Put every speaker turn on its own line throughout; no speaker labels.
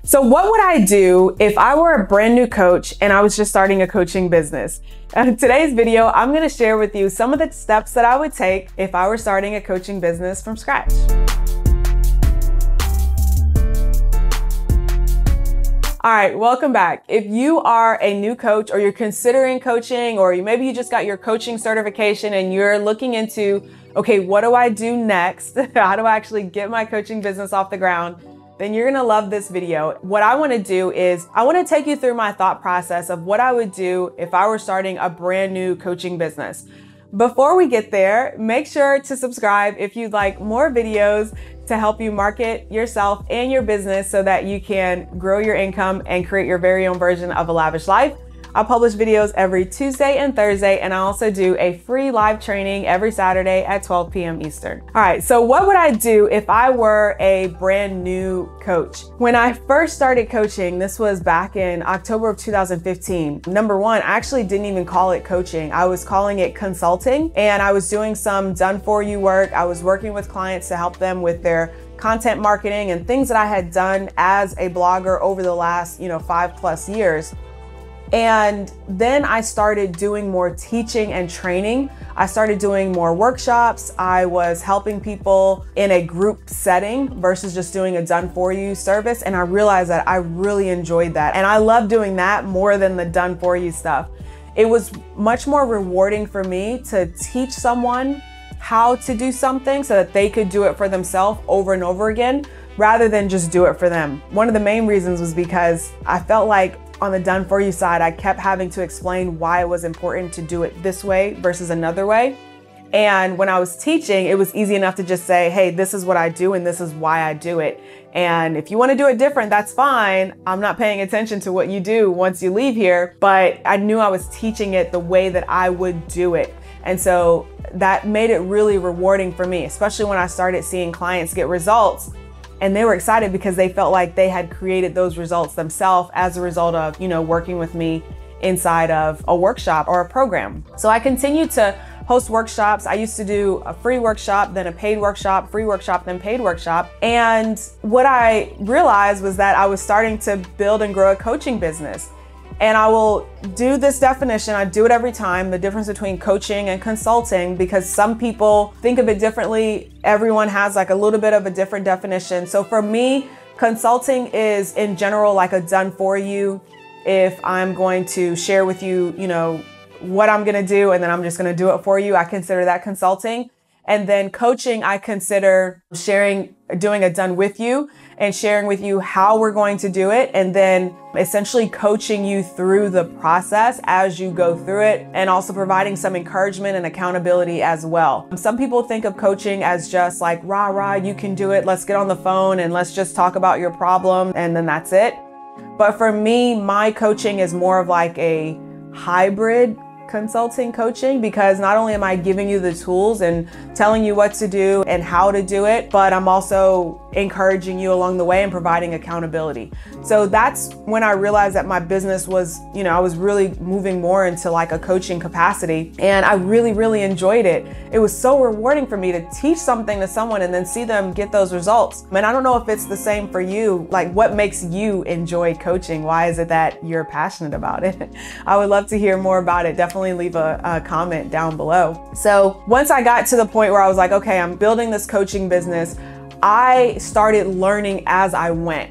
So what would I do if I were a brand new coach and I was just starting a coaching business? In today's video, I'm going to share with you some of the steps that I would take if I were starting a coaching business from scratch. All right, welcome back. If you are a new coach or you're considering coaching, or maybe you just got your coaching certification and you're looking into, okay, what do I do next? How do I actually get my coaching business off the ground? Then you're gonna love this video. What I wanna do is I wanna take you through my thought process of what I would do if I were starting a brand new coaching business. Before we get there, make sure to subscribe if you'd like more videos to help you market yourself and your business so that you can grow your income and create your very own version of a lavish life. I publish videos every Tuesday and Thursday, and I also do a free live training every Saturday at 12 p.m. Eastern. All right, so what would I do if I were a brand new coach? When I first started coaching, this was back in October of 2015. Number one, I actually didn't even call it coaching. I was calling it consulting, and I was doing some done-for-you work. I was working with clients to help them with their content marketing and things that I had done as a blogger over the last, 5+ years. And then I started doing more teaching and training. I started doing more workshops. I was helping people in a group setting versus just doing a done-for-you service. And I realized that I really enjoyed that. And I love doing that more than the done-for-you stuff. It was much more rewarding for me to teach someone how to do something so that they could do it for themselves over and over again, rather than just do it for them. One of the main reasons was because I felt like on the done-for-you side, I kept having to explain why it was important to do it this way versus another way. And when I was teaching, it was easy enough to just say, hey, this is what I do and this is why I do it. And if you want to do it different, that's fine. I'm not paying attention to what you do once you leave here, but I knew I was teaching it the way that I would do it. And so that made it really rewarding for me, especially when I started seeing clients get results. And they were excited because they felt like they had created those results themselves as a result of, working with me inside of a workshop or a program. So I continued to host workshops. I used to do a free workshop, then a paid workshop, free workshop, then paid workshop. And what I realized was that I was starting to build and grow a coaching business. And I will do this definition, I do it every time, the difference between coaching and consulting, because some people think of it differently. Everyone has like a little bit of a different definition. So for me, consulting is in general like a done for you. If I'm going to share with you, what I'm gonna do, and then I'm just gonna do it for you, I consider that consulting. And then coaching, I consider doing a done with you and sharing with you how we're going to do it, and then essentially coaching you through the process as you go through it, and also providing some encouragement and accountability as well. Some people think of coaching as just like, rah, you can do it. Let's get on the phone and let's just talk about your problem, and then that's it. But for me, my coaching is more of like a hybrid consulting coaching, because not only am I giving you the tools and telling you what to do and how to do it, but I'm also encouraging you along the way and providing accountability. So that's when I realized that my business was, I was really moving more into like a coaching capacity, and I really enjoyed it. It was so rewarding for me to teach something to someone and then see them get those results. And I don't know if it's the same for you. Like, what makes you enjoy coaching? Why is it that you're passionate about it? I would love to hear more about it. Definitely leave a comment down below. So once I got to the point where I was like, okay, I'm building this coaching business, I started learning as I went.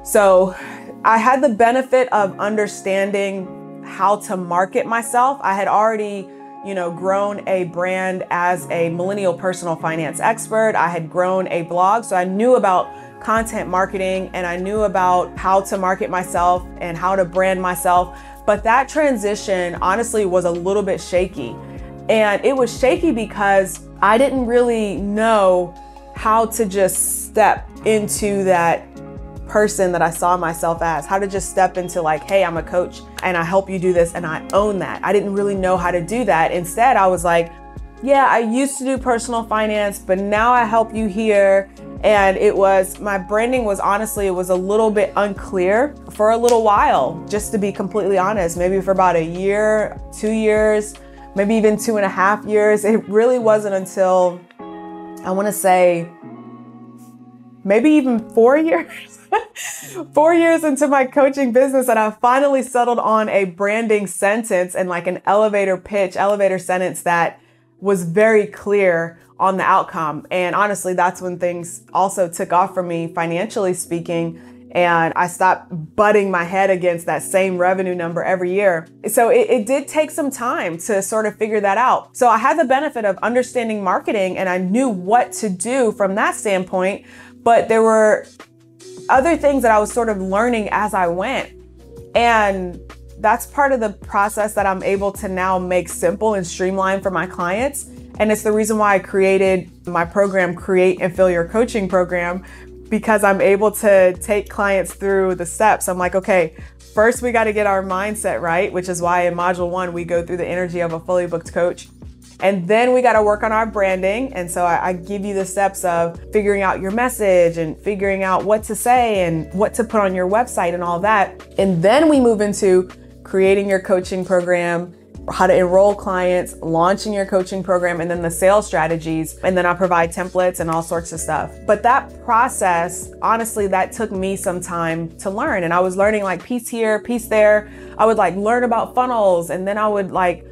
So I had the benefit of understanding how to market myself. I had already, grown a brand as a millennial personal finance expert. I had grown a blog, so I knew about content marketing and I knew about how to market myself and how to brand myself. But that transition honestly was a little bit shaky. And it was shaky because I didn't really know how to just step into that person that I saw myself as, how to just step into like, hey, I'm a coach and I help you do this and I own that. I didn't really know how to do that. Instead, I was like, yeah, I used to do personal finance, but now I help you here. And my branding was honestly, it was a little bit unclear for a little while, just to be completely honest, maybe for about a year, 2 years, maybe even 2.5 years. It really wasn't until, I want to say, maybe even 4 years 4 years into my coaching business, and I finally settled on a branding sentence and like an elevator pitch, elevator sentence that was very clear on the outcome. And honestly, that's when things also took off for me, financially speaking. And I stopped butting my head against that same revenue number every year. So it did take some time to sort of figure that out. So I had the benefit of understanding marketing and I knew what to do from that standpoint, but there were other things that I was sort of learning as I went. And that's part of the process that I'm able to now make simple and streamline for my clients. And it's the reason why I created my program, Create and Fill Your Coaching Program, because I'm able to take clients through the steps. I'm like, okay, first we got to get our mindset right, which is why in module 1, we go through the energy of a fully booked coach. And then we got to work on our branding. And so I give you the steps of figuring out your message and figuring out what to say and what to put on your website and all that. And then we move into creating your coaching program, how to enroll clients, launching your coaching program, and then the sales strategies. And then I provide templates and all sorts of stuff. But that process, honestly, that took me some time to learn. And I was learning like piece here, piece there. I would like learn about funnels and then I would like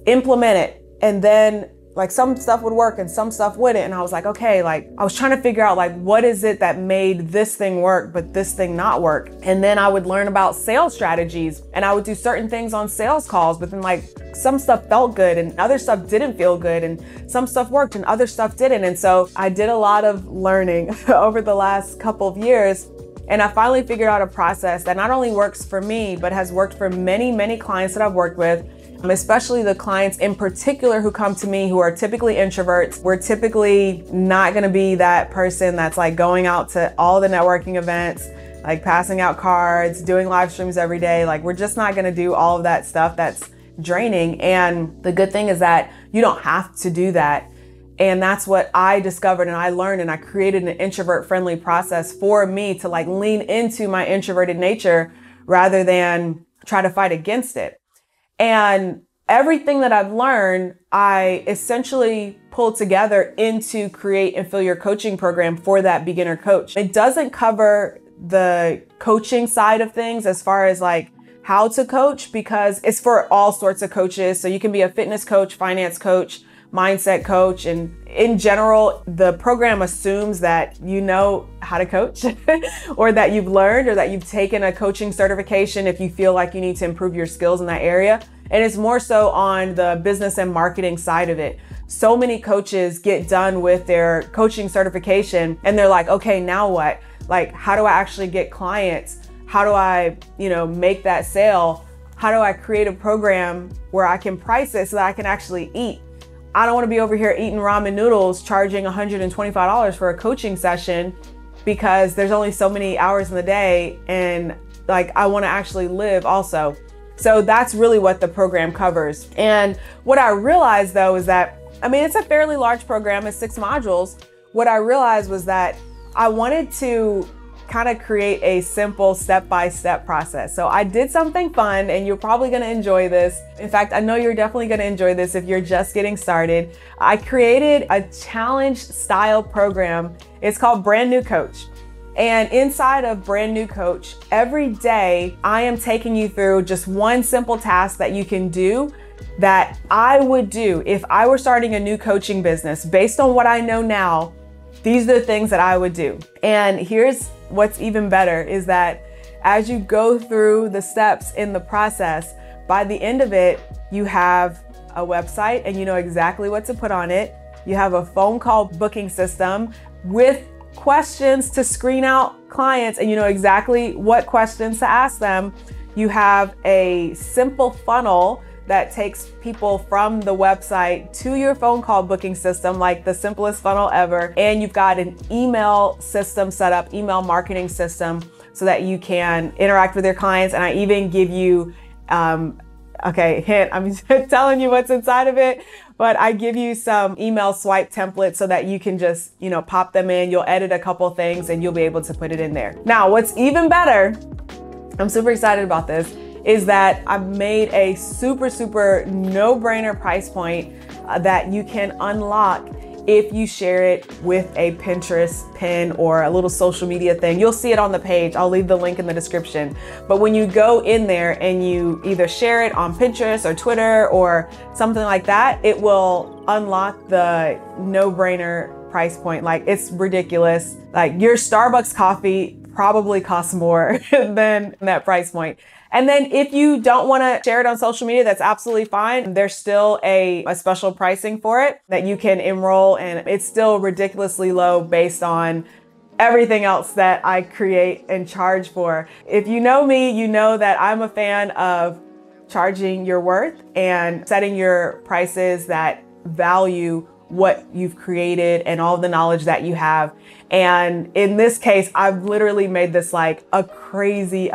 implement it. And then like some stuff would work and some stuff wouldn't. And I was like, okay, like I was trying to figure out like, what is it that made this thing work, but this thing not work? And then I would learn about sales strategies and I would do certain things on sales calls, but then like some stuff felt good and other stuff didn't feel good and some stuff worked and other stuff didn't. And so I did a lot of learning over the last couple of years. And I finally figured out a process that not only works for me, but has worked for many, many clients that I've worked with. Especially the clients in particular who come to me who are typically introverts. We're typically not going to be that person that's like going out to all the networking events, like passing out cards, doing live streams every day. Like we're just not going to do all of that stuff that's draining. And the good thing is that you don't have to do that. And that's what I discovered and I learned, and I created an introvert friendly process for me to like lean into my introverted nature rather than try to fight against it. And everything that I've learned, I essentially pulled together into Create and Fill Your Coaching Program for that beginner coach. It doesn't cover the coaching side of things as far as like how to coach, because it's for all sorts of coaches. So you can be a fitness coach, finance coach, mindset coach. And in general, the program assumes that you know how to coach or that you've learned or that you've taken a coaching certification if you feel like you need to improve your skills in that area. And it's more so on the business and marketing side of it. So many coaches get done with their coaching certification and they're like, okay, now what? Like, how do I actually get clients? How do I, make that sale? How do I create a program where I can price it so that I can actually eat? I don't want to be over here eating ramen noodles, charging $125 for a coaching session because there's only so many hours in the day and like I want to actually live also. So that's really what the program covers. And what I realized though is that, it's a fairly large program, it's 6 modules. What I realized was that I wanted to kind of create a simple step-by-step process. So I did something fun and you're probably going to enjoy this. In fact, I know you're definitely going to enjoy this if you're just getting started. I created a challenge style program. It's called Brand New Coach. And inside of Brand New Coach, every day I am taking you through just one simple task that you can do that I would do if I were starting a new coaching business. Based on what I know now, these are the things that I would do. And here's what's even better is that as you go through the steps in the process, by the end of it, you have a website and you know exactly what to put on it. You have a phone call booking system with questions to screen out clients and you know exactly what questions to ask them. You have a simple funnel that takes people from the website to your phone call booking system, like the simplest funnel ever. And you've got an email system set up, email marketing system, so that you can interact with your clients. And I even give you, hint, I'm telling you what's inside of it, but I give you some email swipe templates so that you can just, pop them in. You'll edit a couple things and you'll be able to put it in there. Now, what's even better, I'm super excited about this, is that I've made a super no-brainer price point that you can unlock if you share it with a Pinterest pin or a little social media thing. You'll see it on the page. I'll leave the link in the description. But when you go in there and you either share it on Pinterest or Twitter or something like that, it will unlock the no-brainer price point. Like, it's ridiculous. Like, your Starbucks coffee probably costs more than that price point. And then if you don't want to share it on social media, that's absolutely fine. There's still a special pricing for it that you can enroll, and it's still ridiculously low based on everything else that I create and charge for. If you know me, you know that I'm a fan of charging your worth and setting your prices that value what you've created and all the knowledge that you have. And in this case, I've literally made this like a crazy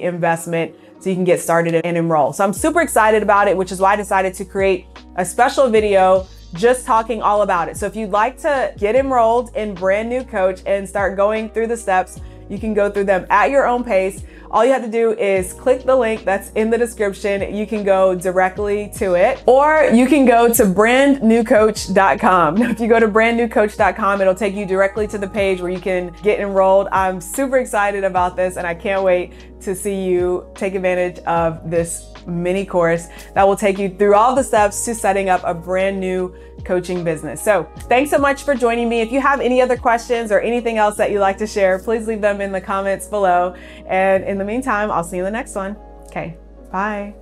investment so you can get started and enroll. So I'm super excited about it, which is why I decided to create a special video just talking all about it. So if you'd like to get enrolled in Brand New Coach and start going through the steps, you can go through them at your own pace. All you have to do is click the link that's in the description. You can go directly to it, or you can go to brandnewcoach.com. If you go to brandnewcoach.com, it'll take you directly to the page where you can get enrolled. I'm super excited about this, and I can't wait to see you take advantage of this mini course that will take you through all the steps to setting up a brand new coaching business. So thanks so much for joining me. If you have any other questions or anything else that you'd like to share, please leave them in the comments below. And in the meantime, I'll see you in the next one. Okay, bye.